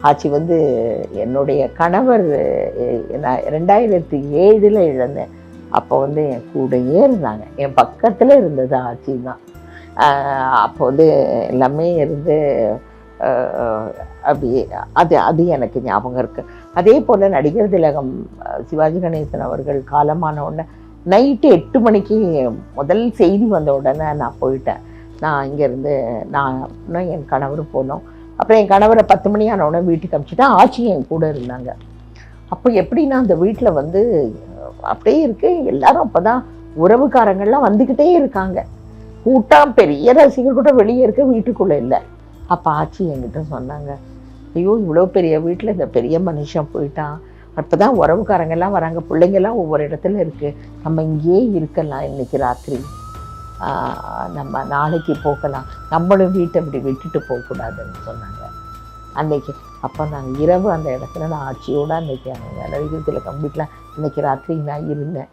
ஆட்சி வந்து என்னுடைய கணவர் நான் 2007 இழந்தேன். அப்போ வந்து என் கூடயே இருந்தாங்க, என் பக்கத்தில் இருந்தது ஆட்சி தான். அப்போ வந்து எல்லாமே இருந்து அப்படியே அது அது எனக்கு ஞாபகம் இருக்குது. அதே போல் நடிகர் திலகம் சிவாஜி கணேசன் அவர்கள் காலமான உடனே நைட்டு 8 மணிக்கு முதல் செய்தி வந்த உடனே நான் போயிட்டேன். நான் இங்கேருந்து நான் என் கணவர் போனோம். அப்புறம் என் கணவரை 10 மணி ஆனவுடனே வீட்டுக்கு அனுப்பிச்சிட்டா ஆட்சி என் கூட இருந்தாங்க. அப்போ எப்படின்னா அந்த வீட்டில் வந்து அப்படியே இருக்கு, எல்லாரும் அப்போ தான் உறவுக்காரங்கள்லாம் வந்துக்கிட்டே இருக்காங்க. கூட்டம் பெரிய ரசிகர் கூட வெளியே இருக்க, வீட்டுக்குள்ளே இல்லை. அப்போ ஆட்சி என்கிட்ட சொன்னாங்க, ஐயோ இவ்வளோ பெரிய வீட்டில் இந்த பெரிய மனுஷன் போயிட்டான், அப்போ தான் உறவுக்காரங்கெல்லாம் வராங்க, பிள்ளைங்கள்லாம் ஒவ்வொரு இடத்துல இருக்குது, நம்ம இங்கேயே இருக்கலாம், இன்றைக்கி ராத்திரி நம்ம நாளைக்கு போகலாம், நம்மளும் வீட்டை இப்படி விட்டுட்டு போகக்கூடாதுன்னு சொன்னாங்க அன்னைக்கு. அப்போ நாங்கள் இரவு அந்த இடத்துல நான் ஆட்சியோடு அன்றைக்கி அந்த நடிகர் திலகம் வீட்டில் இன்றைக்கி ராத்திரி நான் இருந்தேன்.